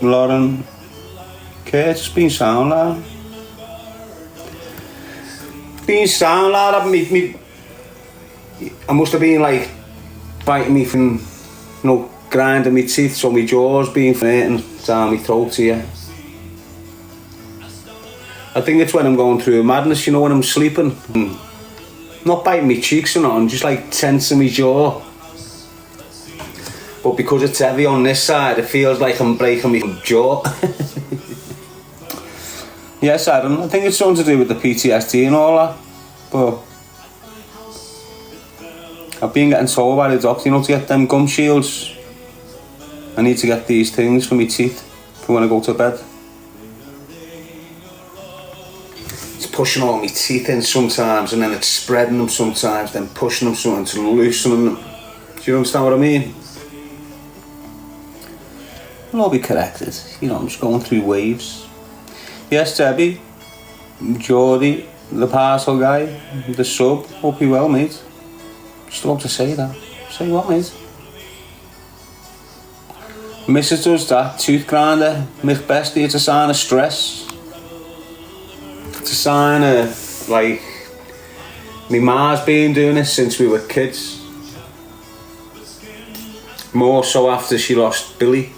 Lauren, Kurt, it's been sound, lad. Been sound, lad. I must have been like biting me from, grinding my teeth, so my jaw's been hurting down my throat here. I think it's when I'm going through a madness, when I'm sleeping. Not biting my cheeks or nothing, just like tensing my jaw. But because it's heavy on this side, it feels like I'm breaking my jaw. Yes, Adam, I think it's something to do with the PTSD and all that. But I've been getting told by the doctor, to get them gum shields. I need to get these things for my teeth for when I go to bed. It's pushing all my teeth in sometimes, and then it's spreading them sometimes, then pushing them something to loosening them. Do you understand what I mean? I'll all be corrected. I'm just going through waves. Yes, Debbie, Geordie, the parcel guy, the sub, hope you well, mate. Just about to say that. Say what, mate? Mrs. does that, tooth grinder, mich bestie, it's a sign of stress. It's a sign of, my ma's been doing this since we were kids. More so after she lost Billy.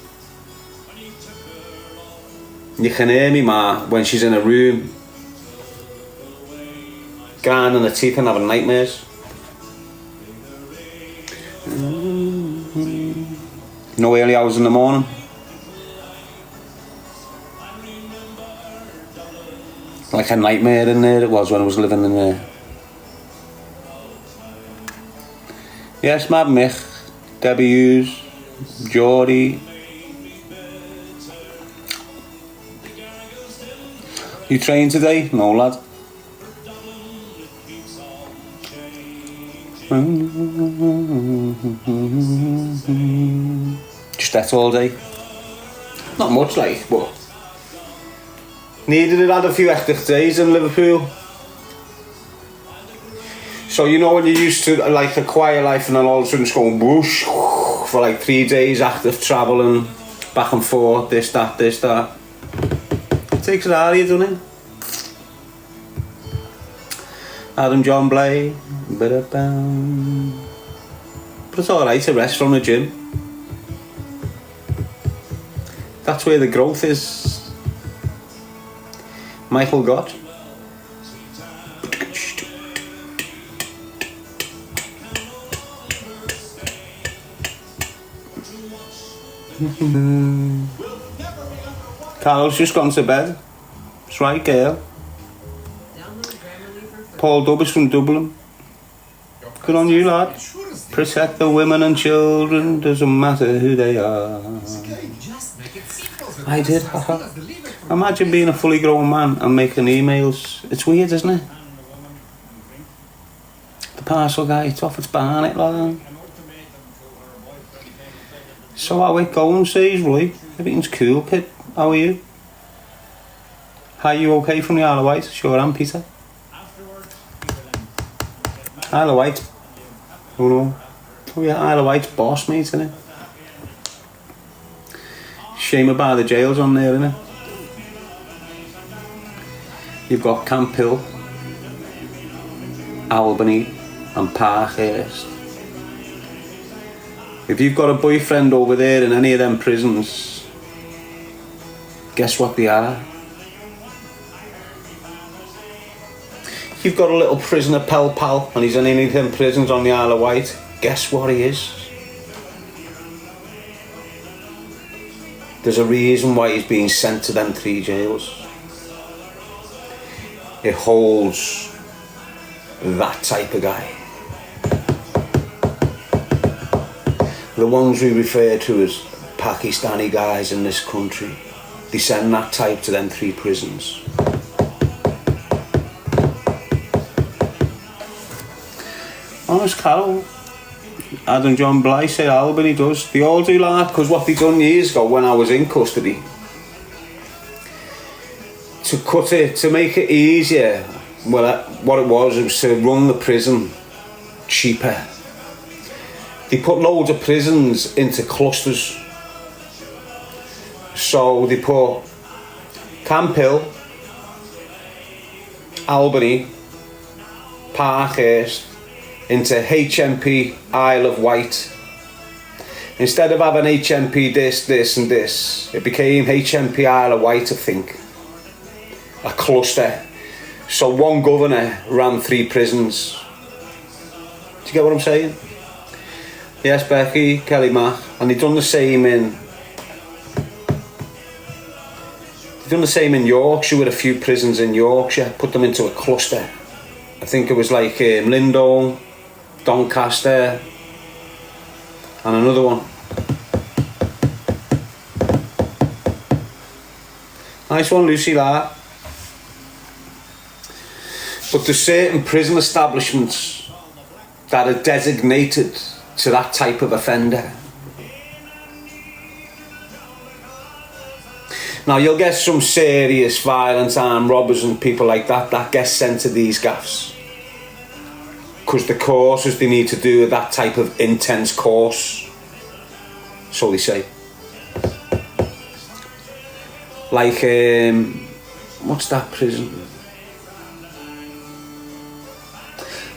You can hear me ma when she's in a room grinding her teeth and having nightmares. No early hours in the morning. Like a nightmare in there it was when I was living in there. Yes, Mad Mick, Debbie Hughes, Geordie. You trained today? No, lad. Just that all day. Not much, but needed it, had a few hectic days in Liverpool. So when you're used to a quiet life and then all of a sudden it's going whoosh for 3 days, active travelling, back and forth, this, that. It takes it out of you, doesn't it? Adam John Blay, but it's alright to rest from the gym. That's where the growth is. Michael Gott. Carol's just gone to bed. That's right, girl. Paul Dubbs from Dublin. Good on you, lad. Protect the women and children, doesn't matter who they are. I did, haha. Imagine being a fully grown man and making emails. It's weird, isn't it? The parcel guy, it's off its behind it, lad. So how it going, says Roy? Everything's cool, kid. How are you? Are you okay from the Isle of Wight? Sure am, Peter. Isle of Wight. Oh no. Oh yeah, Isle of Wight's boss, mate, isn't it? Shame about the jails on there, innit? You've got Camp Hill, Albany and Parkhurst. If you've got a boyfriend over there in any of them prisons, guess what they are? If you've got a little prisoner pal and he's in any of them prisons on the Isle of Wight, guess what he is? There's a reason why he's being sent to them 3 jails. It holds that type of guy. The ones we refer to as Pakistani guys in this country, they send that type to them 3 prisons. Honest Carol, Adam John Bly said Albany does. They all do like that, because what they done years ago when I was in custody, to make it easier, what it was to run the prison cheaper. They put loads of prisons into clusters. So they put Camp Hill, Albany, Parkhurst into HMP Isle of Wight. Instead of having HMP this and this, it became HMP Isle of Wight, I think. A cluster. So one governor ran 3 prisons. Do you get what I'm saying? Yes, Becky, Kelly Mack. And they've done the same in Yorkshire, with a few prisons in Yorkshire, put them into a cluster. I think it was like Lindholme, Doncaster, and another one. Nice one, Lucy, that. But there's certain prison establishments that are designated to that type of offender. Now you'll get some serious violent armed robbers and people like that get sent to these gaffs, because the courses they need to do are that type of intense course, so they say. Like what's that prison?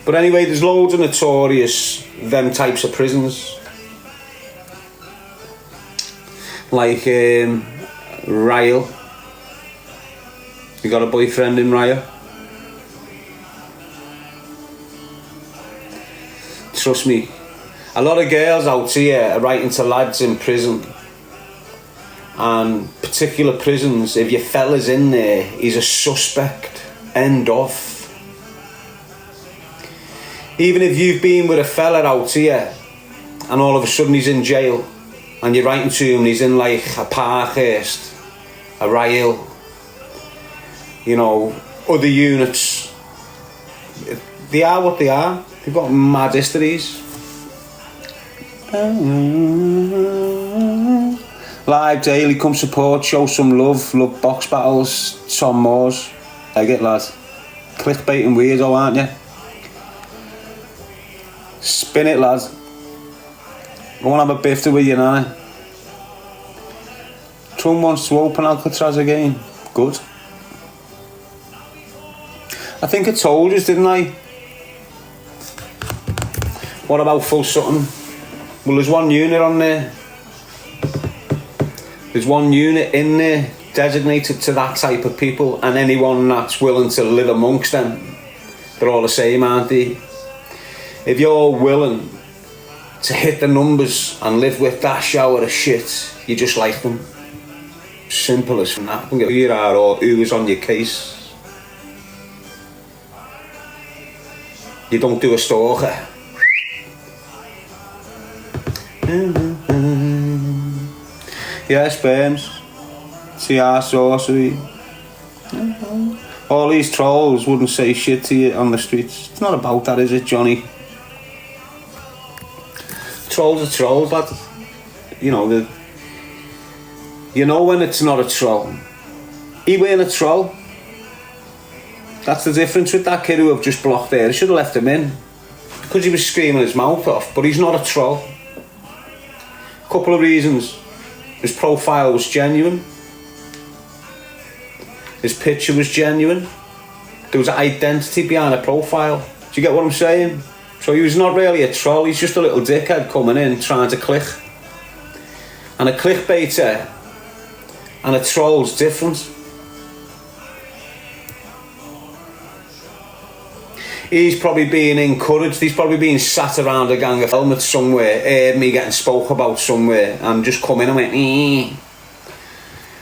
But anyway, there's loads of notorious them types of prisons. Like Ryle. You got a boyfriend in Ryle? Trust me, a lot of girls out here are writing to lads in prison. And particular prisons, if your fella's in there, he's a suspect. End of. Even if you've been with a fella out here and all of a sudden he's in jail and you're writing to him and he's in like a Parkhurst, a Ryle, you know, other units, they are what they are. They've got mad histories. Live daily, come support, show some love box battles, Tom Moores. I get lad. Clickbait and weirdo, aren't you? Spin it, lad. Go and have a bifter with you now. Trump wants to open Alcatraz again. Good. I think I told you, didn't I? What about Full Sutton? Well, there's one unit on there. There's one unit in there designated to that type of people, and anyone that's willing to live amongst them. They're all the same, aren't they? If you're willing to hit the numbers and live with that shower of shit, you just like them. Simple as that. I don't give a who you are or who is on your case. You don't do a stalker. Yeah, sperms. CR sorcery. All these trolls wouldn't say shit to you on the streets. It's not about that, is it, Johnny? Trolls are trolls, lad. You know, you know when it's not a troll. He weren't a troll. That's the difference with that kid who I've just blocked there. I should have left him in, because he was screaming his mouth off, but he's not a troll. Couple of reasons. His profile was genuine. His picture was genuine. There was an identity behind a profile. Do you get what I'm saying? So he was not really a troll, he's just a little dickhead coming in trying to click. And a clickbaiter and a troll's different. He's probably being encouraged, he's probably being sat around a gang of helmets somewhere, heard me getting spoke about somewhere, and just come in and went,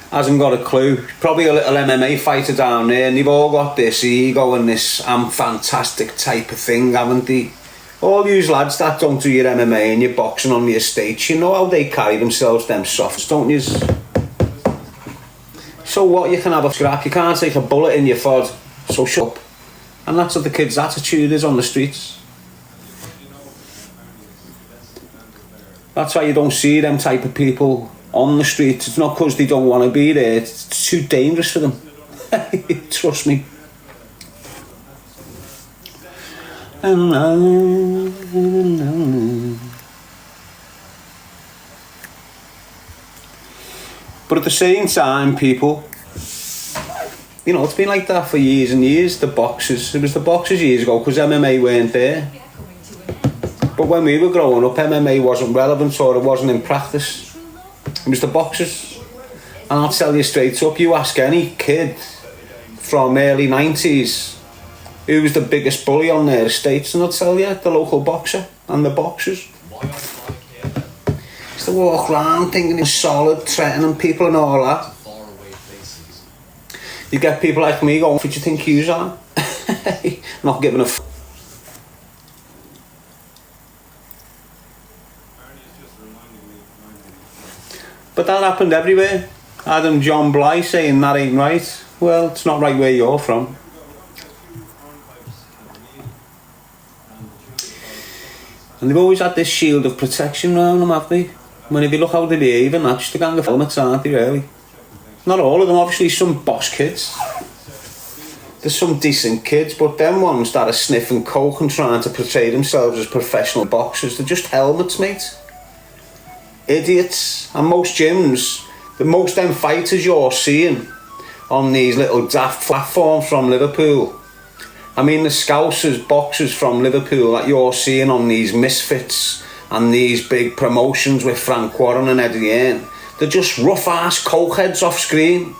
hasn't got a clue. Probably a little MMA fighter down there, and they've all got this ego and this I'm fantastic type of thing, haven't they? All you lads that don't do your MMA and your boxing on the estates, you know how they carry themselves, them softs, don't you? So what, you can have a scrap, you can't take a bullet in your fod, so shut up. And that's what the kids' attitude is on the streets. That's why you don't see them type of people on the streets. It's not because they don't want to be there, it's too dangerous for them. Trust me. But at the same time, people, you know, it's been like that for years and years. The boxers, it was the boxers years ago because MMA weren't there. But when we were growing up, MMA wasn't relevant or it wasn't in practice. It was the boxers. And I'll tell you straight up, you ask any kid from early 90s who was the biggest bully on their estates, and they'll tell you the local boxer and the boxers. It's the walk round thinking he's solid, threatening people and all that. You get people like me going, what do you think yous are? Not giving a f***. But that happened everywhere. Adam John Bly saying that ain't right. Well, it's not right where you're from. And they've always had this shield of protection around them, have they? I mean, if you look how they behave and that's just a gang of helmets, aren't they, really? Not all of them, obviously some boss kids. There's some decent kids, but them ones that are sniffing coke and trying to portray themselves as professional boxers, they're just helmets, mate. Idiots. And most gyms, the most them fighters you're seeing on these little daft platforms from Liverpool, I mean the Scousers, boxers from Liverpool that you're seeing on these misfits and these big promotions with Frank Warren and Eddie Hearn, they're just rough-ass cokeheads off screen.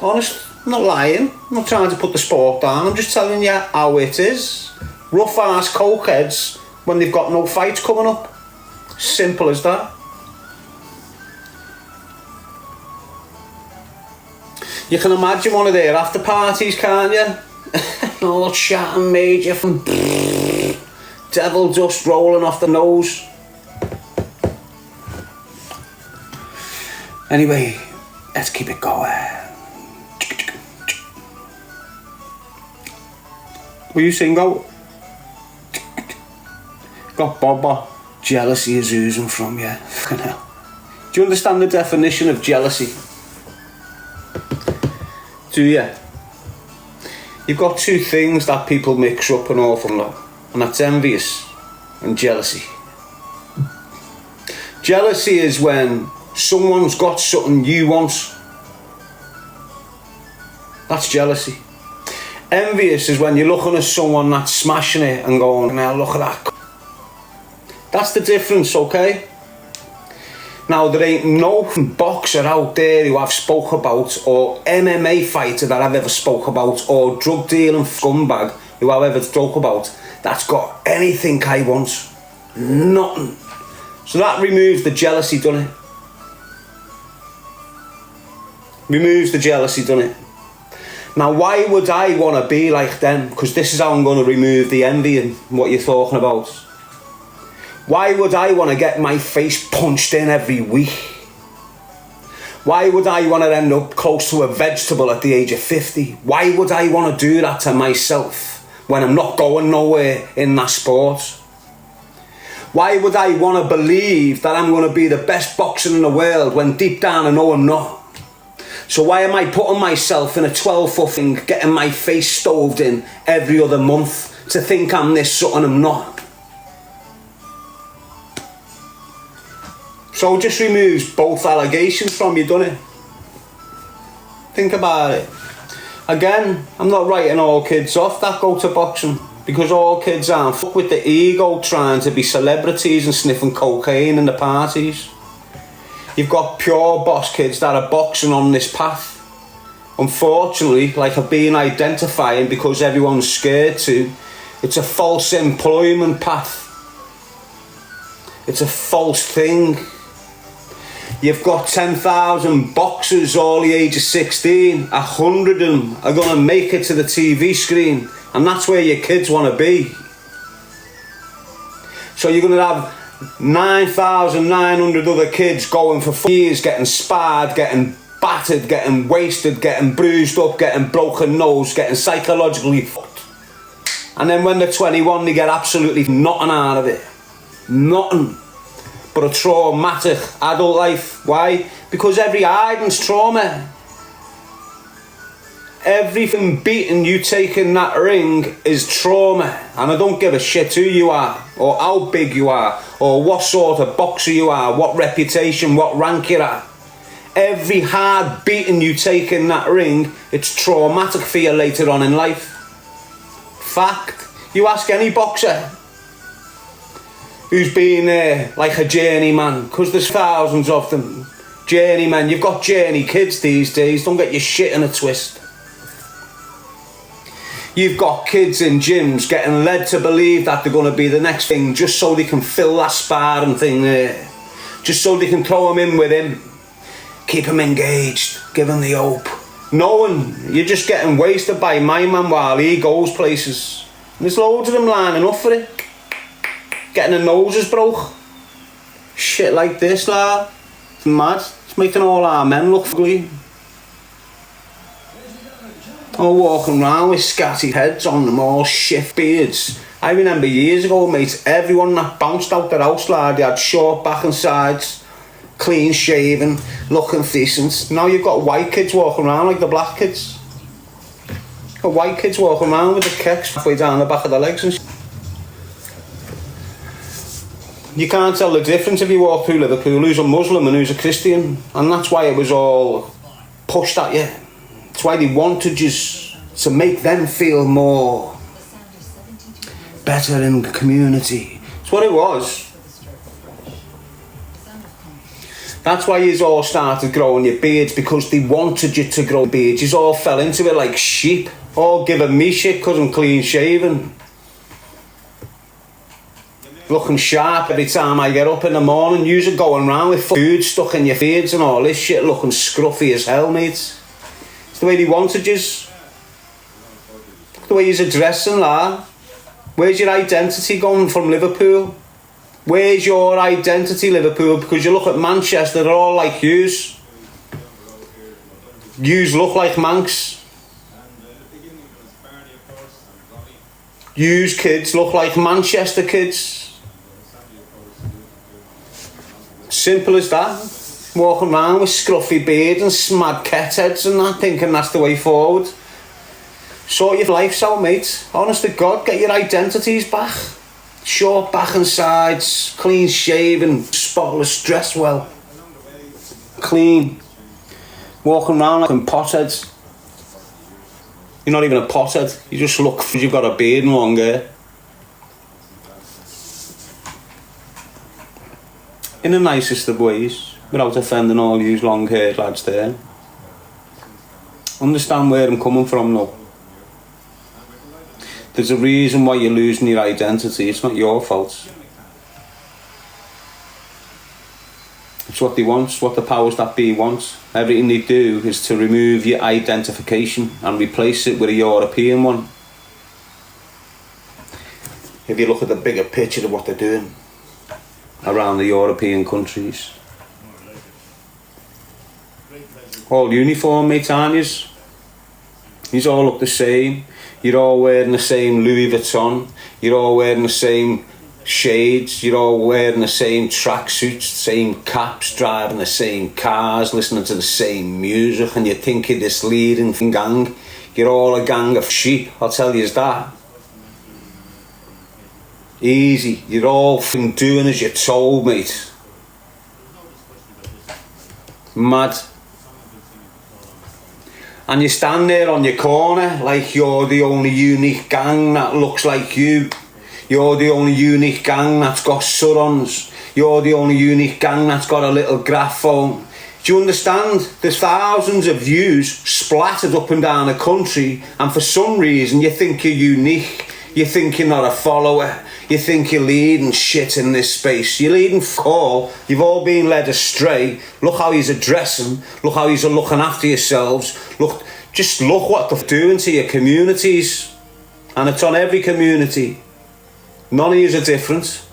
Honest, I'm not lying. I'm not trying to put the sport down. I'm just telling you how it is. Rough-ass cokeheads when they've got no fights coming up. Simple as that. You can imagine one of their after parties, can't you? All chat and major from devil dust rolling off the nose. Anyway, let's keep it going. Will you sing out? Got Bobber. Jealousy is oozing from you. Do you understand the definition of jealousy? Do you? You've got two things that people mix up an awful lot, and that's envious and jealousy. Jealousy is when someone's got something you want. That's jealousy. Envious is when you're looking at someone that's smashing it and going, now look at that. That's the difference, okay? Now, there ain't no boxer out there who I've spoke about, or MMA fighter that I've ever spoke about, or drug dealing scumbag who I've ever spoke about, that's got anything I want. Nothing. So that removes the jealousy, doesn't it? Removes the jealousy, doesn't it? Now, why would I want to be like them? Because this is how I'm going to remove the envy and what you're talking about. Why would I want to get my face punched in every week? Why would I want to end up close to a vegetable at the age of 50? Why would I want to do that to myself when I'm not going nowhere in that sport? Why would I want to believe that I'm going to be the best boxer in the world when deep down I know I'm not? So why am I putting myself in a 12-foot thing, getting my face stoved in every other month to think I'm this something I'm not? So it just removes both allegations from you, doesn't it? Think about it. Again, I'm not writing all kids off that go to boxing, because all kids aren't fuck with the ego trying to be celebrities and sniffing cocaine in the parties. You've got pure boss kids that are boxing on this path. Unfortunately, like I've been identifying because everyone's scared to, it's a false employment path. It's a false thing. You've got 10,000 boxers all the age of 16. 100 of them are going to make it to the TV screen, and that's where your kids want to be. So you're going to have 9,900 other kids going for 4 years, getting sparred, getting battered, getting wasted, getting bruised up, getting broken nose, getting psychologically fucked. And then when they're 21, they get absolutely nothing out of it. Nothing. But a traumatic adult life. Why? Because every hiding's trauma. Everything beating you take in that ring is trauma. And I don't give a shit who you are, or how big you are, or what sort of boxer you are, what reputation, what rank you're at. Every hard beating you take in that ring, it's traumatic for you later on in life. Fact. You ask any boxer who's been like a journeyman, because there's thousands of them. Journeyman, you've got journey kids these days, don't get your shit in a twist. You've got kids in gyms getting led to believe that they're going to be the next thing just so they can fill that sparring thing there. Just so they can throw him in with him. Keep him engaged, give him the hope. Knowing you're just getting wasted by my man while he goes places. And there's loads of them lining up for it. Getting their noses broke. Shit like this, lad. It's mad. It's making all our men look ugly. All walking around with scatty heads on them, all shift beards. I remember years ago, mate, everyone that bounced out their house, lad, they had short back and sides, clean shaven, looking decent. Now you've got white kids walking around like the black kids. Got white kids walking around with the kicks halfway down the back of their legs and you can't tell the difference if you walk through Liverpool who's a Muslim and who's a Christian, and that's why it was all pushed at you. That's why they wanted you to make them feel more better in the community. That's what it was. That's why you all started growing your beards, because they wanted you to grow beards. You all fell into it like sheep, all giving me shit because I'm clean shaven. Looking sharp every time I get up in the morning. You're going around with food stuck in your beards and all this shit, looking scruffy as hell, mate. It's the way they wanted you. The way you're dressing, lad. Where's your identity gone from Liverpool? Where's your identity, Liverpool? Because you look at Manchester, they're all like yous. Yous look like Manx. Yous kids look like Manchester kids. Simple as that. Walking around with scruffy beard and smad cat heads and that, thinking that's the way forward. Sort your life out, mate. Honest to God, get your identities back. Short back and sides, clean shaven, spotless, dress well. Clean. Walking around like a pothead. You're not even a pothead. You just look because you've got a beard and long hair. In the nicest of ways, without offending all you long-haired lads there. Understand where I'm coming from now. There's a reason why you're losing your identity. It's not your fault. It's what they want. It's what the powers that be want. Everything they do is to remove your identification and replace it with a European one. If you look at the bigger picture of what they're doing around the European countries. All uniform, mate, aren't yous? Yous all look the same. You're all wearing the same Louis Vuitton. You're all wearing the same shades. You're all wearing the same tracksuits, same caps, driving the same cars, listening to the same music, and you think you're this leading gang. You're all a gang of sheep, I'll tell you that. Easy. You're all doing as you're told, mate. Mad. And you stand there on your corner like you're the only unique gang that looks like you. You're the only unique gang that's got surons. You're the only unique gang that's got a little graphone. Do you understand? There's thousands of yous splattered up and down the country, and for some reason you think you're unique. You think you're not a follower. You think you're leading shit in this space. You're leading all. You've all been led astray. Look how you're dressing. Look how you're looking after yourselves. Just look what they're doing to your communities. And it's on every community. None of yous are different.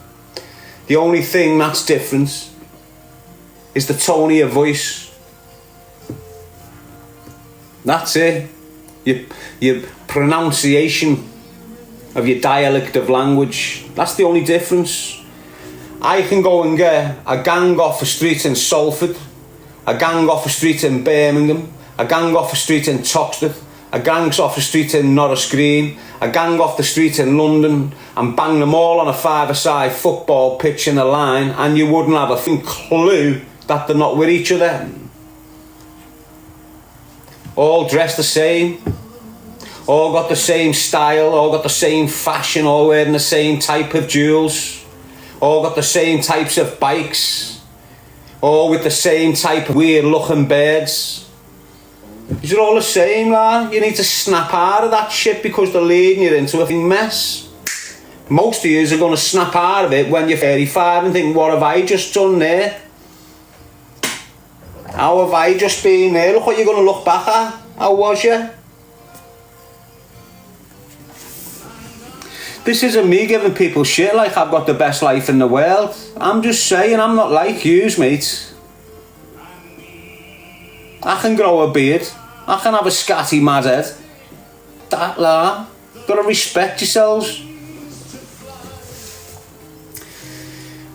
The only thing that's different is the tone of your voice. That's it. Your pronunciation of your dialect of language. That's the only difference. I can go and get a gang off a street in Salford, a gang off a street in Birmingham, a gang off a street in Toxteth, a gang off a street in Norris Green, a gang off the street in London, and bang them all on a five-a-side football pitch in a line, and you wouldn't have a clue that they're not with each other. all dressed the same, all got the same style, all got the same fashion, all wearing the same type of jewels, all got the same types of bikes, all with the same type of weird looking birds. These are all the same, man. You need to snap out of that shit because they're leading you into a mess. Most of you are going to snap out of it when you're 35 and think, what have I just done there? How have I just been there? Look what you're going to look back at. How was you? This isn't me giving people shit like I've got the best life in the world. I'm just saying I'm not like yous, mate. I can grow a beard. I can have a scatty mad head. That la. Gotta respect yourselves.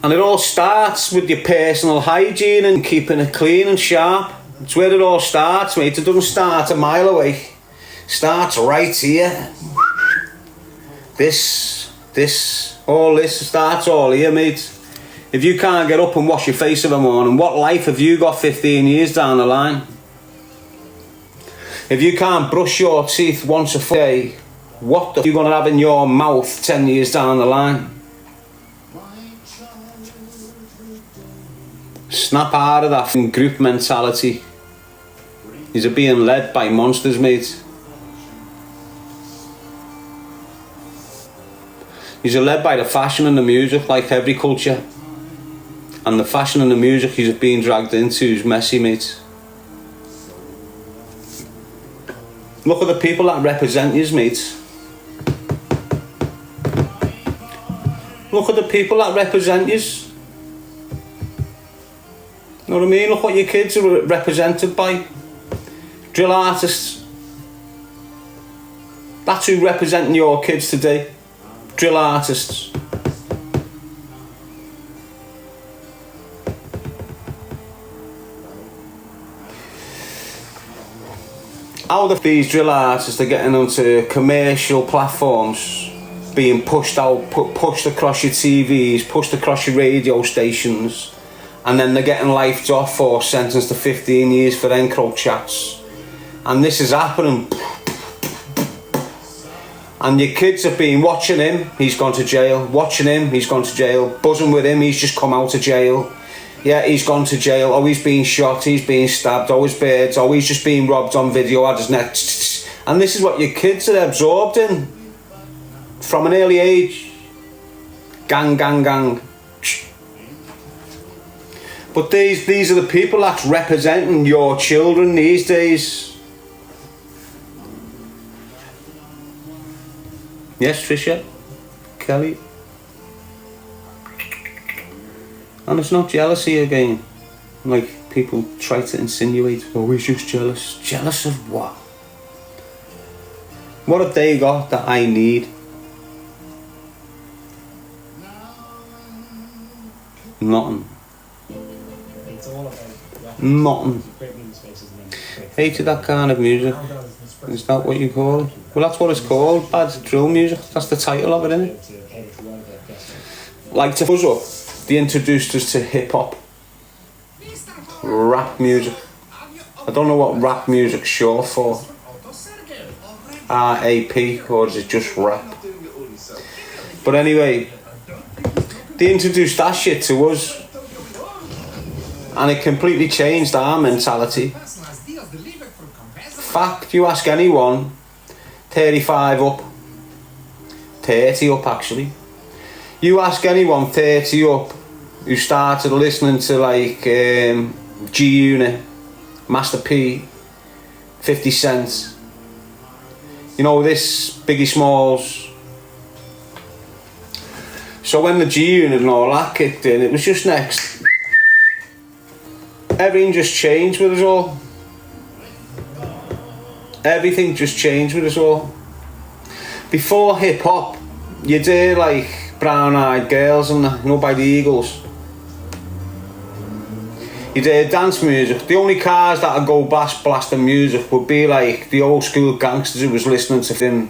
And it all starts with your personal hygiene and keeping it clean and sharp. It's where it all starts, mate. It doesn't start a mile away. It starts right here. All this starts all here, mate. If you can't get up and wash your face in the morning, what life have you got 15 years down the line? If you can't brush your teeth once a day, what the f are you going to have in your mouth 10 years down the line? Snap out of that group mentality. You're being led by monsters, mate. You're led by the fashion and the music, like every culture. And the fashion and the music you're being dragged into is messy, mate. Look at the people that represent you, mate. Look at the people that represent you. You know what I mean? Look what your kids are represented by. Drill artists. That's who representing your kids today. Drill artists. How these drill artists are getting onto commercial platforms, being pushed out, pushed across your TVs, pushed across your radio stations, and then they're getting lifed off or sentenced to 15 years for encroach chats. And this is happening. And your kids have been watching him, he's gone to jail. Watching him, he's gone to jail. Buzzing with him, he's just come out of jail. Yeah, he's gone to jail. Oh, he's being shot, he's being stabbed. Oh, his birds. Oh, he's just being robbed on video. Had his neck. And this is what your kids are absorbed in. From an early age. Gang, gang, gang. But these are the people that's representing your children these days. Yes, Tricia, Kelly. And it's not jealousy again. Like people try to insinuate, oh, he's just jealous. Jealous of what? What have they got that I need? Nothing. Nothing. Hated that kind of music. Is that what you call it? Well, that's what it's called, bad drill music. That's the title of it, isn't it? Like to fuzz up, they introduced us to hip-hop. Rap music. I don't know what rap music's short for. R-A-P, or is it just rap? But anyway, they introduced that shit to us. And it completely changed our mentality. Fact, you ask anyone 35 up, 30 up actually, you ask anyone 30 up who started listening to like G-Unit, Master P, 50 Cent, you know, this Biggie Smalls. So when the G-Unit and all that kicked in, it was just next. Everything just changed with us all. Everything just changed with us all. Before hip hop, you did like Brown Eyed Girls and that, you know, by the Eagles. You did dance music. The only cars that would go blasting music would be like the old school gangsters who was listening to him,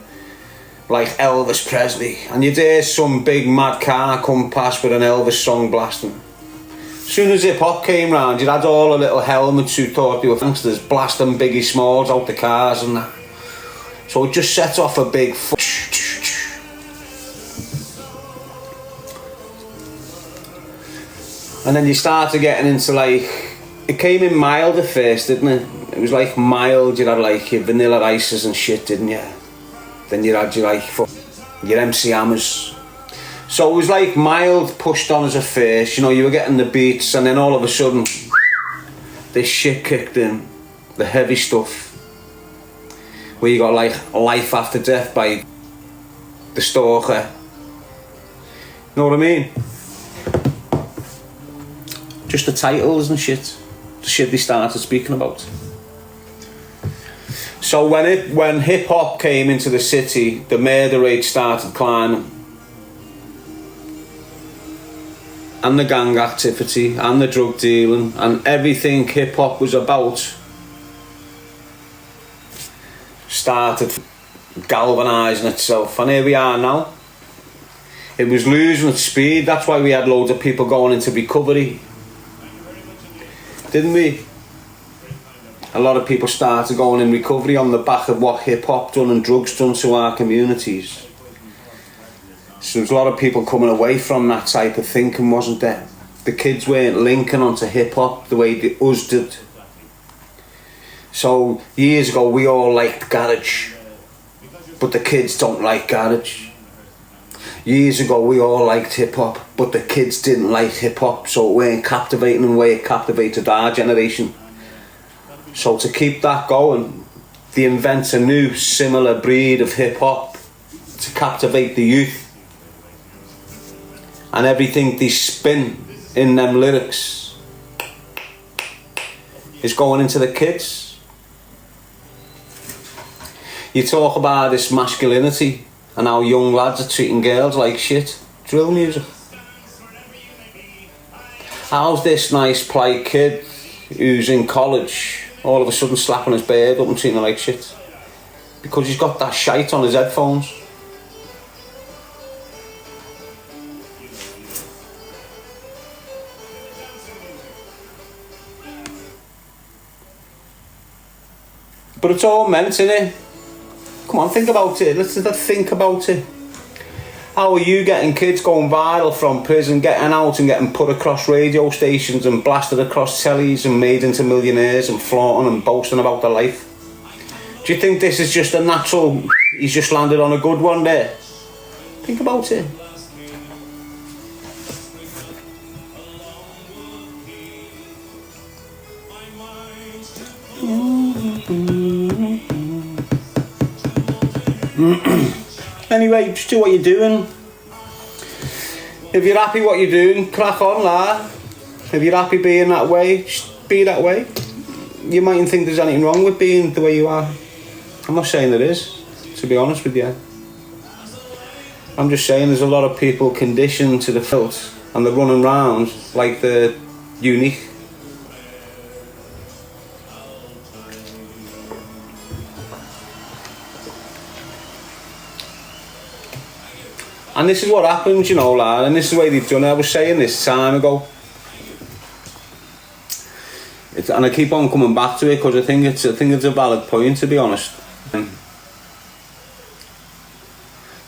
like Elvis Presley. And you did some big mad car come past with an Elvis song blasting. As soon as hip hop came round, you had all the little helmets who thought they were gangsters blasting Biggie Smalls out the cars and that. So it just set off a big and then you started getting into like, it came in mild at first, didn't it? It was like mild, you had like your Vanilla Ices and shit, didn't you? Then you had your like your MC Hammers. So it was like mild pushed on as a first, you know, you were getting the beats and then all of a sudden this shit kicked in, the heavy stuff, where you got like Life After Death by the Stalker. You know what I mean? Just the titles and shit, the shit they started speaking about. So when hip hop came into the city, the murder rate started climbing, and the gang activity, and the drug dealing, and everything hip hop was about started galvanising itself, and here we are now. It was losing its speed. That's why we had loads of people going into recovery, didn't we? A lot of people started going in recovery on the back of what hip hop done and drugs done to our communities. So there's a lot of people coming away from that type of thinking, wasn't there? The kids weren't linking onto hip hop the way us did. So years ago we all liked garage, but the kids don't like garage. Years ago we all liked hip hop, but the kids didn't like hip hop, so it weren't captivating the way it captivated our generation. So to keep that going, they invent a new similar breed of hip hop to captivate the youth. And everything they spin in them lyrics is going into the kids. You talk about this masculinity and how young lads are treating girls like shit. Drill music. How's this nice polite kid who's in college all of a sudden slapping his beard up and treating her like shit? Because he's got that shite on his headphones. But it's all meant, innit? Come on, think about it. Let's think about it. How are you getting kids going viral from prison, getting out and getting put across radio stations and blasted across tellies and made into millionaires and flaunting and boasting about their life? Do you think this is just a natural, he's just landed on a good one there? Think about it. Anyway, just do what you're doing. If you're happy what you're doing, crack on, lad. If you're happy being that way, just be that way. You mightn't think there's anything wrong with being the way you are. I'm not saying there is, to be honest with you. I'm just saying there's a lot of people conditioned to the filth and they're running around like they're unique. And this is what happens, you know, lad, and this is the way they've done it. I was saying this time ago. And I keep on coming back to it because I think it's a valid point, to be honest.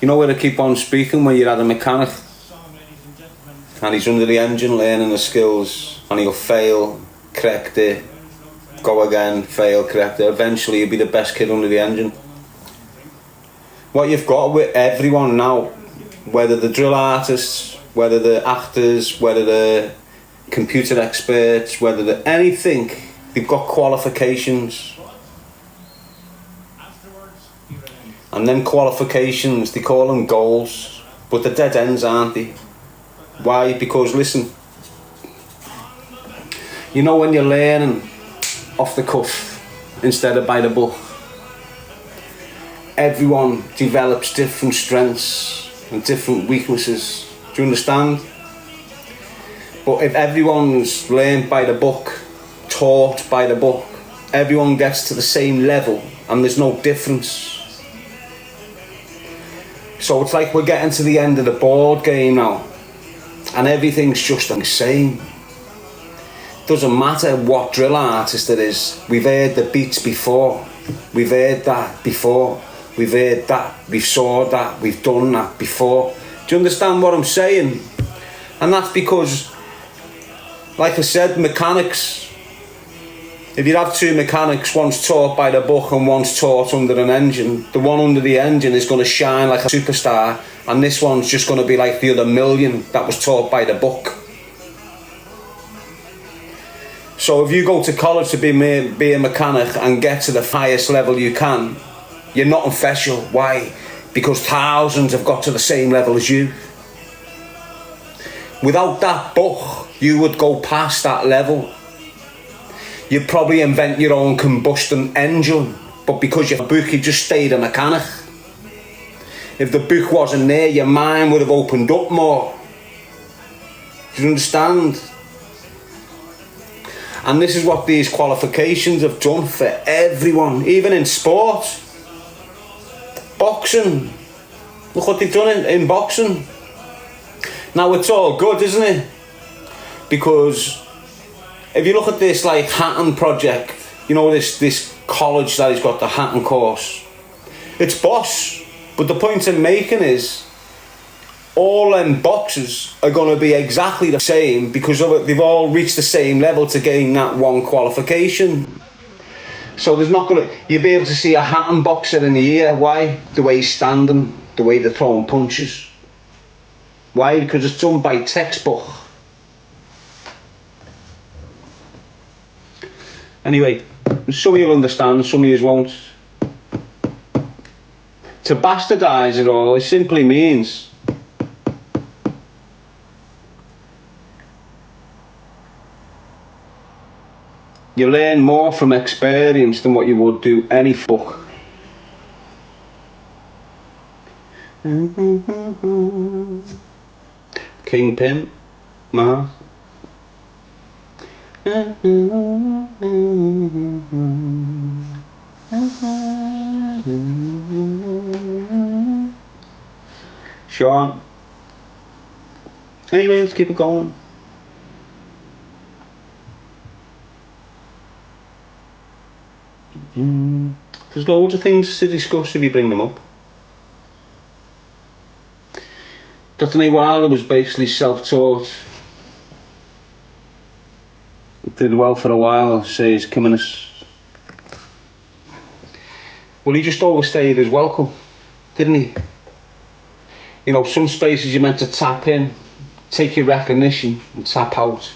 You know where I keep on speaking when you're at a mechanic and he's under the engine learning the skills and he'll fail, correct it, go again, fail, correct it. Eventually he'll be the best kid under the engine. What you've got with everyone now, whether the drill artists, whether the actors, whether the computer experts, whether the anything, they've got qualifications. And them qualifications, they call them goals, but they're dead ends, aren't they? Why? Because listen, you know when you're learning off the cuff instead of by the book, everyone develops different strengths and different weaknesses. Do you understand? But if everyone's learned by the book, taught by the book, everyone gets to the same level and there's no difference. So it's like we're getting to the end of the board game now and everything's just the same. Doesn't matter what drill artist it is. We've heard the beats before. We've heard that before. We've heard that. We've saw that. We've done that before. Do you understand what I'm saying? And that's because, like I said, mechanics. If you have two mechanics, one's taught by the book and one's taught under an engine, the one under the engine is going to shine like a superstar, and this one's just going to be like the other million that was taught by the book. So if you go to college to be a mechanic and get to the highest level you can, you're not special. Why? Because thousands have got to the same level as you. Without that book, you would go past that level. You'd probably invent your own combustion engine, but because you're a book, you just stayed a mechanic. If the book wasn't there, your mind would have opened up more. Do you understand? And this is what these qualifications have done for everyone, even in sport. Boxing. Look what they've done in boxing. Now it's all good, isn't it? Because if you look at this like Hatton project, you know, this college that he's got, the Hatton course, it's boss. But the point I'm making is all them boxers are going to be exactly the same because they've all reached the same level to gain that one qualification. So there's not going to, you'll be able to see a Hatton boxer in a year. Why? The way he's standing, the way they're throwing punches. Why? Because it's done by textbook. Anyway, some of you understand, some of you won't. To bastardise it all, it simply means you learn more from experience than what you would do any book. Kingpin, Ma. Sean. Anyway, let's keep it going. There's loads of things to discuss if you bring them up. Anthony Wilder was basically self-taught. Did well for a while, say he's communist. Well, he just overstayed his welcome, didn't he? You know, some spaces you're meant to tap in, take your recognition and tap out.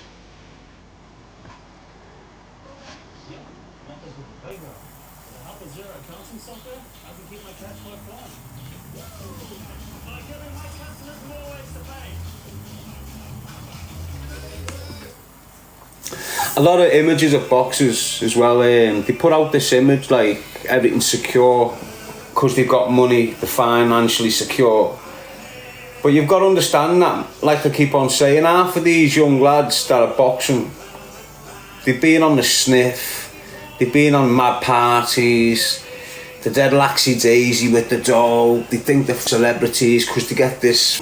A lot of images of boxers as well, they put out this image like everything's secure because they've got money, they're financially secure. But you've got to understand that, like I keep on saying, half of these young lads that are boxing, they've been on the sniff, they've been on mad parties, they're dead laxy-daisy with the dough, they think they're celebrities because they get this.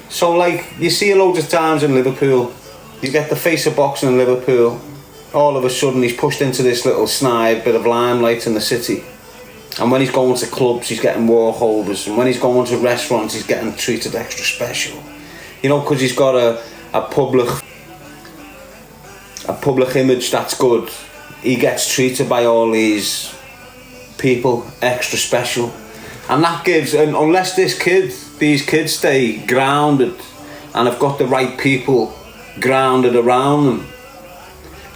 So like, you see loads of times in Liverpool, you get the face of boxing in Liverpool, all of a sudden he's pushed into this little snide bit of limelight in the city. And when he's going to clubs, he's getting walkovers. And when he's going to restaurants, he's getting treated extra special. You know, because he's got a public image that's good. He gets treated by all these people extra special. And that gives, and unless these kids stay grounded and have got the right people grounded around them,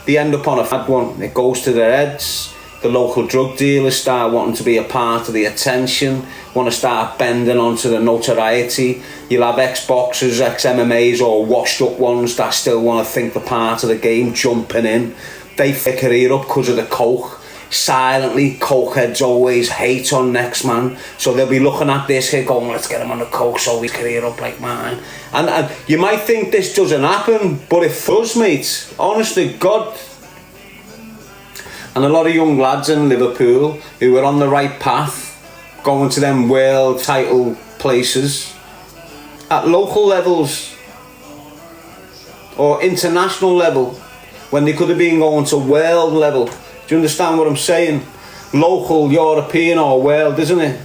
they end up on a fad one. It goes to their heads. The local drug dealers start wanting to be a part of the attention, want to start bending onto the notoriety. You'll have ex-boxers, ex-MMAs, or washed up ones that still want to think they're part of the game, jumping in. They f*** their career up because of the coke. Silently, cokeheads always hate on next man, so they'll be looking at this kid going, let's get him on the coke so his career up like mine. And you might think this doesn't happen, but it does, mate. Honestly, God. And a lot of young lads in Liverpool who were on the right path, going to them world title places, at local levels, or international level when they could have been going to world level. Do you understand what I'm saying? Local, European or world, isn't it?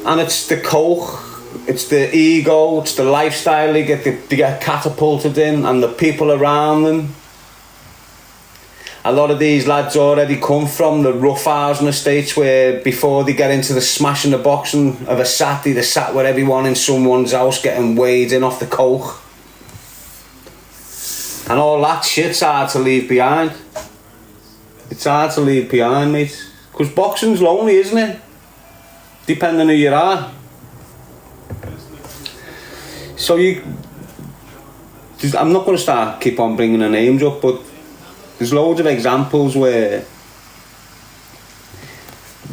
And it's the coke, it's the ego, it's the lifestyle they get catapulted in, and the people around them. A lot of these lads already come from the rough housing estates where before they get into the smashing the boxing of a Saturday, they sat with everyone in someone's house getting weighed in off the coke. And all that shit's hard to leave behind. It's hard to leave behind, mate. Because boxing's lonely, isn't it? Depending on who you are. So I'm not going to keep on bringing the names up, but there's loads of examples where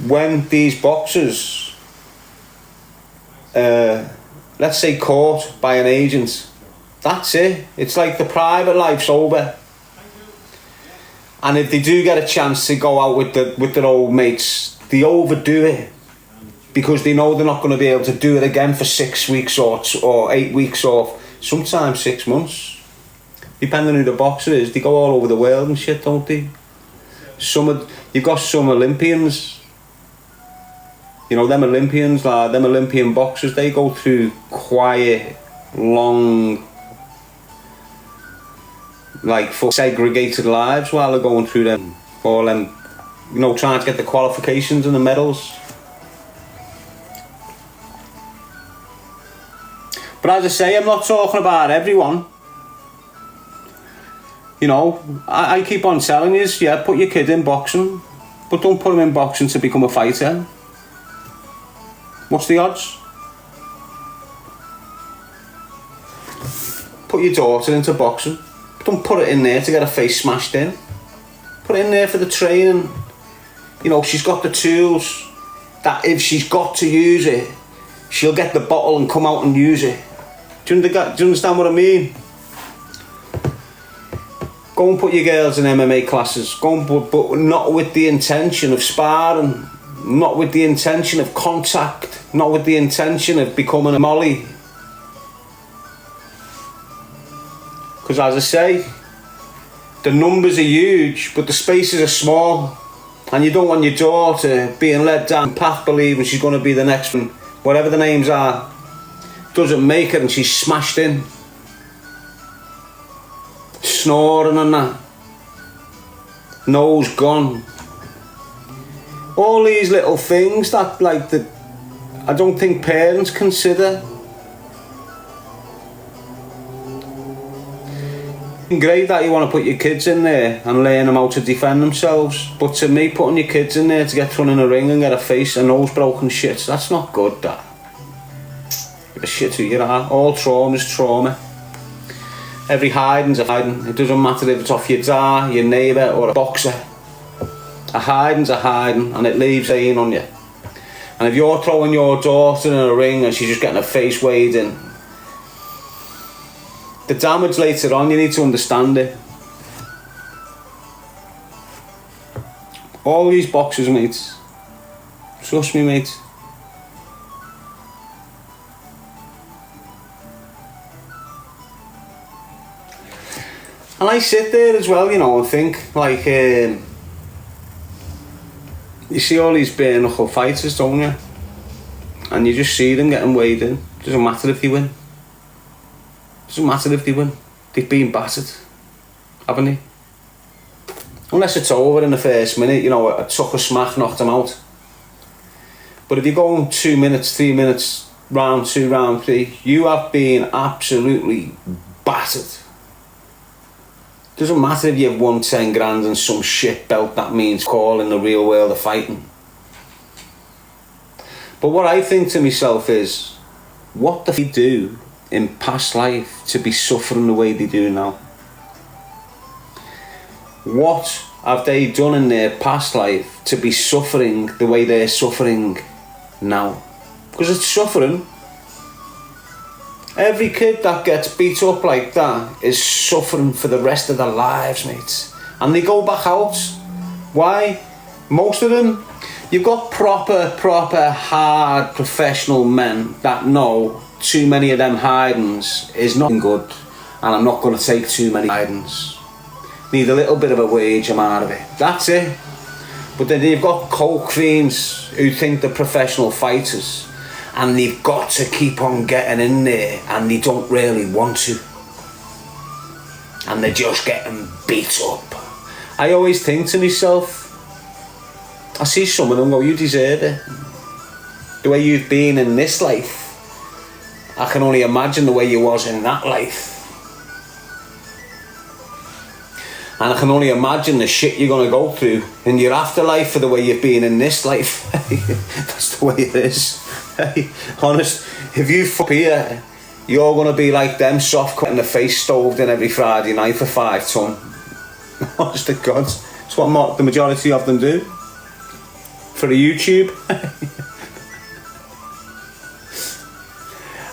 when these boxers, let's say caught by an agent, that's it. It's like the private life's over. And if they do get a chance to go out with their old mates, they overdo it. Because they know they're not going to be able to do it again for 6 weeks or 8 weeks or sometimes 6 months. Depending on who the boxer is, they go all over the world and shit, don't they? You've got some Olympians. You know, them Olympians, like them Olympian boxers, they go through quiet, long, like full segregated lives while they're going through them. All them, you know, trying to get the qualifications and the medals. But as I say, I'm not talking about everyone. You know, I keep on telling you, yeah, put your kid in boxing, but don't put him in boxing to become a fighter. What's the odds? Put your daughter into boxing, but don't put it in there to get her face smashed in. Put it in there for the training. You know, she's got the tools that if she's got to use it, she'll get the bottle and come out and use it. Do you understand what I mean? Go and put your girls in MMA classes. Go and but not with the intention of sparring, not with the intention of contact, not with the intention of becoming a molly. Because as I say, the numbers are huge, but the spaces are small. And you don't want your daughter being led down the path believing she's going to be the next one, whatever the names are. Doesn't make it and she's smashed in. Snoring and that. Nose gone. All these little things that I don't think parents consider. Great that you want to put your kids in there and learn them how to defend themselves, but to me, putting your kids in there to get thrown in a ring and get a face and nose broken shit, that's not good, that. Give a shit who you are. All trauma is trauma. Every hiding's a hiding. It doesn't matter if it's off your dad, your neighbour or a boxer. A hiding's a hiding and it leaves pain on you. And if you're throwing your daughter in a ring and she's just getting her face weighed in, the damage later on, you need to understand it. All these boxers, mates, trust me, mate. And I sit there as well, you know, and think, like, you see all these bare knuckle fighters, don't you? And you just see them getting weighed in. Doesn't matter if they win. Doesn't matter if they win. They've been battered, haven't they? Unless it's over in the first minute, you know, a tucker smack knocked them out. But if you're going 2 minutes, 3 minutes, round 2, round 3, you have been absolutely battered. Doesn't matter if you've won 10 grand and some shit belt that means call in the real world of fighting. But what I think to myself is, what the f*** do in past life to be suffering the way they do now? What have they done in their past life to be suffering the way they're suffering now? Because it's suffering. Every kid that gets beat up like that is suffering for the rest of their lives, mate. And they go back out. Why? Most of them, you've got proper, hard, professional men that know too many of them hidings is not good, and I'm not going to take too many hidings. Need a little bit of a wage, I'm out of it. That's it. But then you've got coke fiends who think they're professional fighters, and they've got to keep on getting in there, and they don't really want to. And they're just getting beat up. I always think to myself, I see some of them go, you deserve it. The way you've been in this life, I can only imagine the way you was in that life. And I can only imagine the shit you're going to go through in your afterlife for the way you've been in this life. That's the way it is. Honest, if you fuck here, you're going to be like them soft cut in the face stoved in every Friday night for 5 ton. Honest to God. It's what the majority of them do. For the YouTube.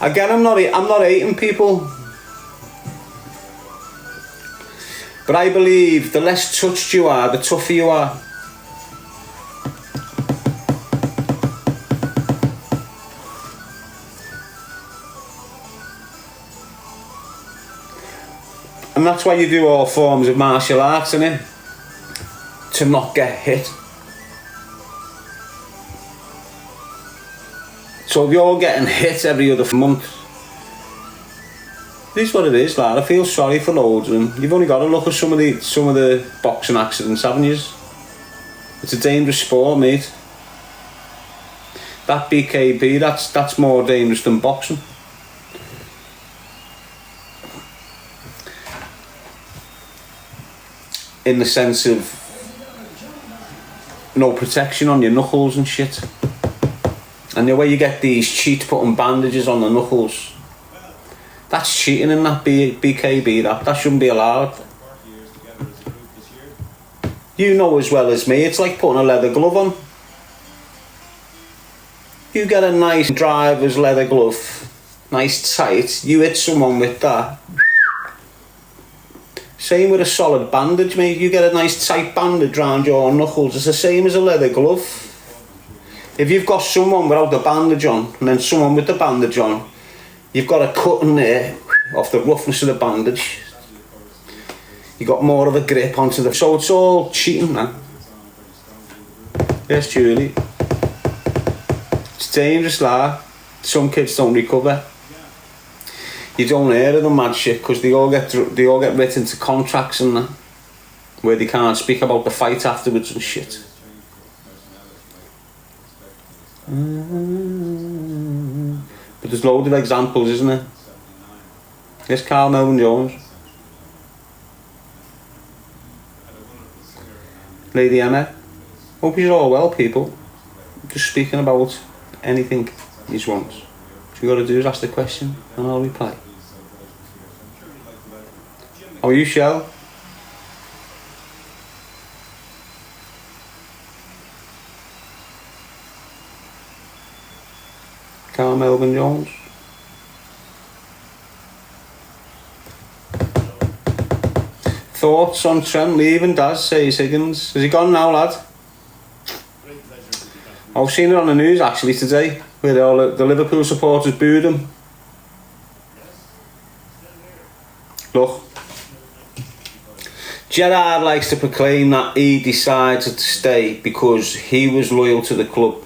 Again, I'm not hating people. But I believe the less touched you are, the tougher you are. And that's why you do all forms of martial arts, innit? To not get hit. So if you're getting hit every other month, it is what it is, lad. I feel sorry for loads of them. You've only got to look at some of the boxing accidents, haven't you? It's a dangerous sport, mate. That BKB, that's more dangerous than boxing. In the sense of no protection on your knuckles and shit. And the way you get these cheats putting bandages on the knuckles, that's cheating in that BKB, that shouldn't be allowed. You know as well as me, it's like putting a leather glove on. You get a nice driver's leather glove, nice tight, you hit someone with that. Same with a solid bandage, mate. You get a nice tight bandage around your knuckles, it's the same as a leather glove. If you've got someone without the bandage on, and then someone with the bandage on, you've got a cut in there off the roughness of the bandage. You got more of a grip onto the... So it's all cheating, man. Yes, Julie. It's dangerous, lad. Some kids don't recover. You don't hear of the mad shit because they all get written into contracts and that, where they can't speak about the fight afterwards and shit. But there's loads of examples, isn't there? Yes, Carl Melvin Jones. Lady Emma. Hope you're all well, people. Just speaking about anything you want. What you got to do is ask the question and I'll reply. How are you, Shell? Carl Melvin Jones. Thoughts on Trent leaving, Daz, says Higgins. Has he gone now, lad? I've seen it on the news actually today, where all the Liverpool supporters booed him. Look, Gerrard likes to proclaim that he decided to stay because he was loyal to the club.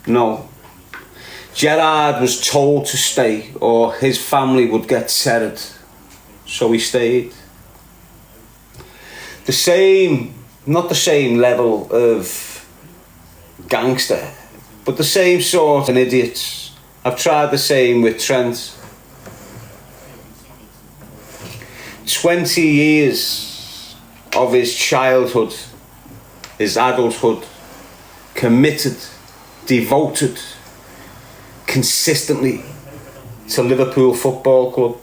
No. Gerrard was told to stay or his family would get tethered. So he stayed. Not the same level of gangster, but the same sort of idiots. I've tried the same with Trent. 20 years of his childhood, his adulthood, committed, devoted, consistently to Liverpool Football Club.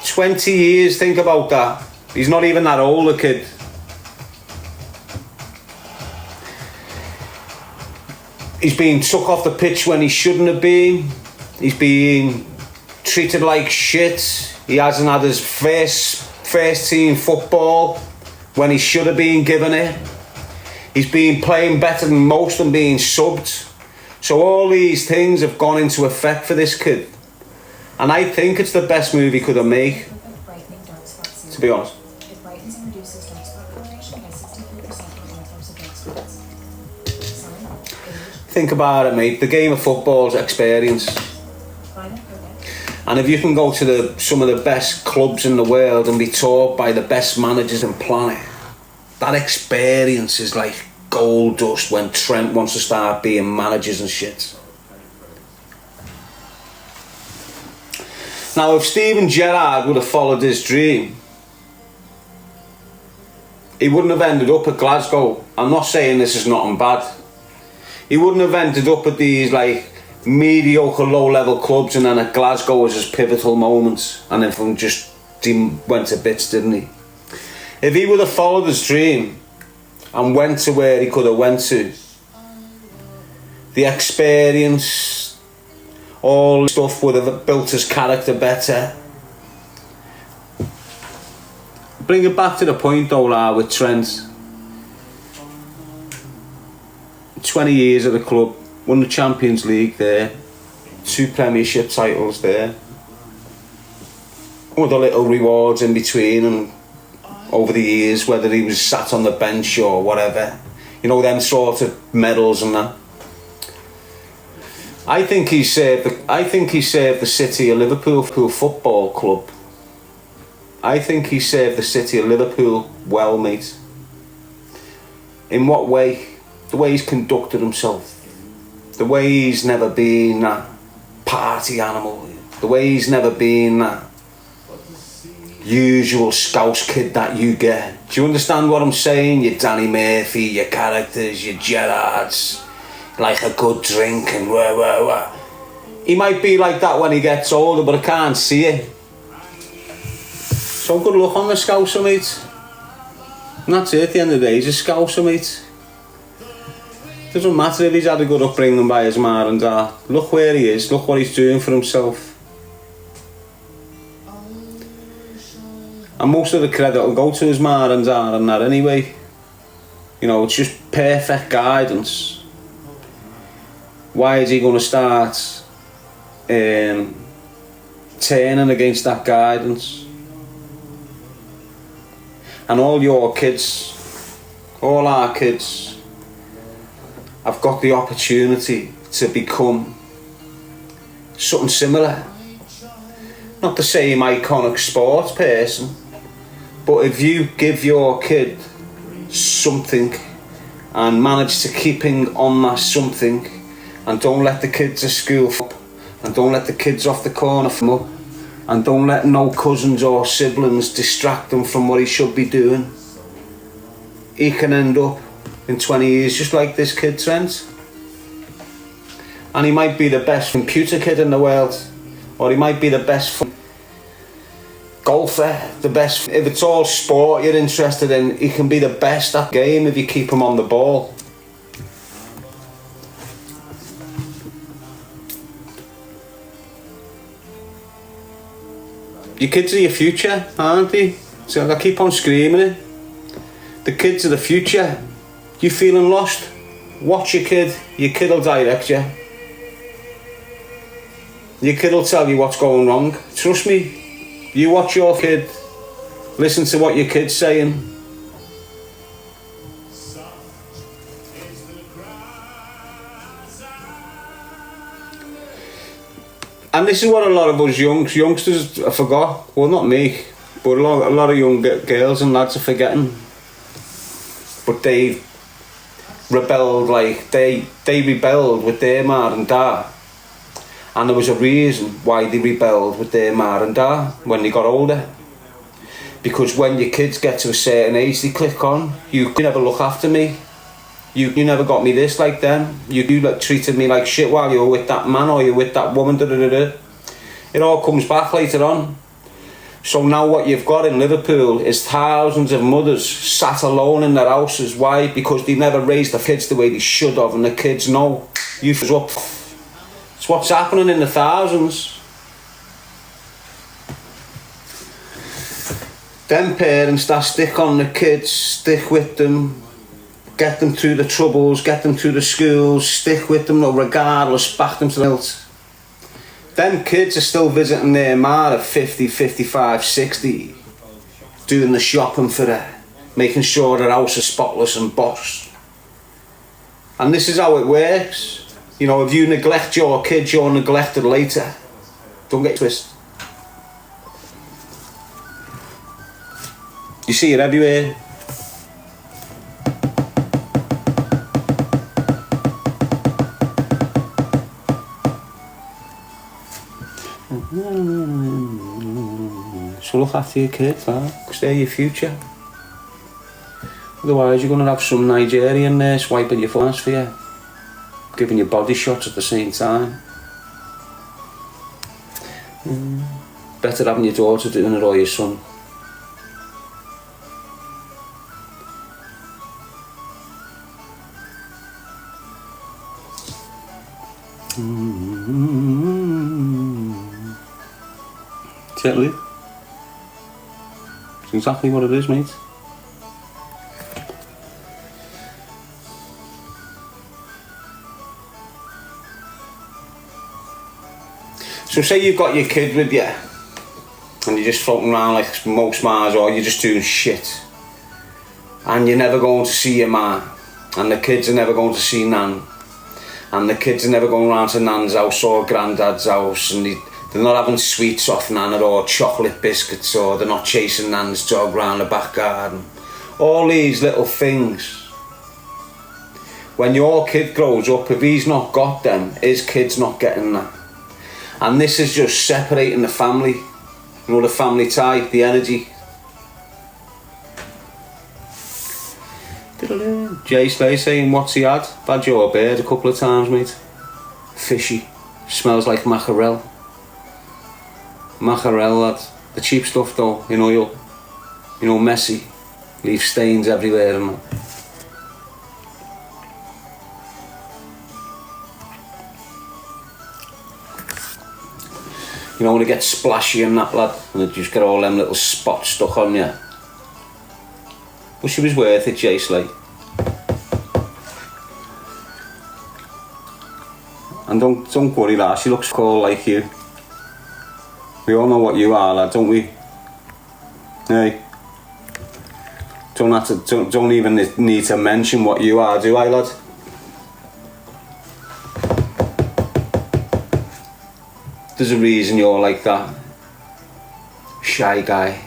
20 years, think about that. He's not even that old a kid. He's been took off the pitch when he shouldn't have been. He's been treated like shit. He hasn't had his first team football when he should have been given it. He's been playing better than most and being subbed. So all these things have gone into effect for this kid. And I think it's the best movie he could have made, to be honest. Think about it, mate. The game of football's experience. And if you can go to some of the best clubs in the world and be taught by the best managers on the planet, that experience is like gold dust when Trent wants to start being managers and shit. Now, if Steven Gerrard would have followed his dream, he wouldn't have ended up at Glasgow. I'm not saying this is nothing bad. He wouldn't have ended up at these like mediocre low-level clubs, and then at Glasgow was his pivotal moments, and then from just went to bits, didn't he? If he would have followed his dream and went to where he could have went to, the experience, all the stuff would have built his character better. Bring it back to the point though, with Trent. 20 years at the club, won the Champions League there, 2 Premiership titles there, other little rewards in between and over the years, whether he was sat on the bench or whatever, you know, them sort of medals and that. I think he served the city of Liverpool Football Club. I think he served the city of Liverpool well, mate. In what way? The way he's conducted himself, the way he's never been that party animal, the way he's never been that usual Scouse kid that you get. Do you understand what I'm saying? Your Danny Murphy, your characters, your Gerrards, like a good drink and wah. He might be like that when he gets older, but I can't see it. So good luck on the Scouser, mate. And that's it, at the end of the day, he's a Scouser, mate. Doesn't matter if he's had a good upbringing by his ma and dad. Look where he is, look what he's doing for himself. And most of the credit will go to his ma and dad and that anyway. You know, it's just perfect guidance. Why is he going to start turning against that guidance? And all your kids, all our kids, I've got the opportunity to become something similar. Not the same iconic sports person, but if you give your kid something and manage to keep him on that something, and don't let the kids at school up, and don't let the kids off the corner from up, and don't let no cousins or siblings distract him from what he should be doing, he can end up in 20 years just like this kid Trent. And he might be the best computer kid in the world, or he might be the best golfer, the best. If it's all sport you're interested in, he can be the best at the game if you keep him on the ball. Your kids are your future, aren't they? So I keep on screaming it. The kids are the future. You feeling lost? Watch your kid will direct you. Your kid will tell you what's going wrong. Trust me, you watch your kid, listen to what your kid's saying. And this is what a lot of us youngsters, I forgot, well not me, but a lot of young girls and lads are forgetting. But they rebelled, like they rebelled with their ma and dad, and there was a reason why they rebelled with their ma and dad when they got older. Because when your kids get to a certain age, they click on, you never look after me, you never got me this like them, you like treated me like shit while you were with that man or you're with that woman, It all comes back later on. So now what you've got in Liverpool is thousands of mothers sat alone in their houses. Why? Because they never raised their kids the way they should have, and the kids know youth is up. It's what's happening in the thousands. Them parents that stick on the kids, stick with them, get them through the troubles, get them through the schools, stick with them regardless, back them to the hilt. Them kids are still visiting their ma at 50, 55, 60, doing the shopping for her, making sure their house is spotless and bossed. And this is how it works. You know, if you neglect your kids, you're neglected later. Don't get twisted. You see it everywhere. So look after your kids, because they're your future. Otherwise you're going to have some Nigerian there swiping your phones for you, giving you body shots at the same time. Better having your daughter doing it or your son. Exactly. It's exactly what it is, mate. So say you've got your kid with you and you're just floating around like most Mars, or you're just doing shit and you're never going to see your ma, and the kids are never going to see Nan, and the kids are never going round to Nan's house or Grandad's house, and they're not having sweets off Nana or chocolate biscuits, or they're not chasing Nan's dog round the back garden. All these little things. When your kid grows up, if he's not got them, his kid's not getting that. And this is just separating the family. You know, the family tie, the energy. Jay Slay saying, what's he had? I've had your bird a couple of times, mate. Fishy. Smells like mackerel. Mackerel, lad. The cheap stuff though, in oil. You know, messy. Leave stains everywhere and that. You know when it gets splashy and that, lad, and it just get all them little spots stuck on you. But she was worth it, Jay Slay. And don't worry, lad, she looks cool like you. We all know what you are, lad, don't we? Hey. Don't even need to mention what you are, do I, lad? There's a reason you're like that. Shy guy,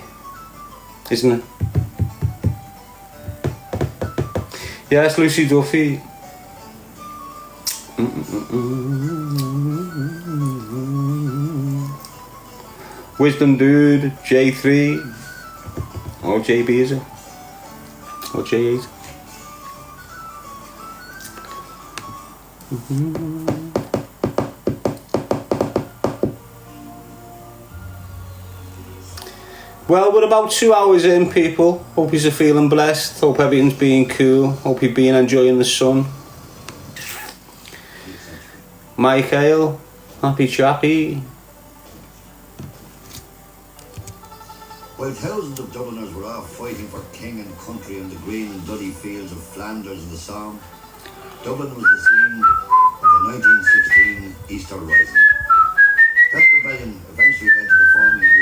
isn't it? Yes, Lucy Duffy. Wisdom Dude, J3. Or JB, is it? Or J8. Well, we're about 2 hours in, people. Hope you're feeling blessed. Hope everything's being cool. Hope you've been enjoying the sun. Michael, happy chappy. While thousands of Dubliners were off fighting for king and country in the green and bloody fields of Flanders and the Somme, Dublin was the scene of the 1916 Easter Rising. That rebellion eventually led to the forming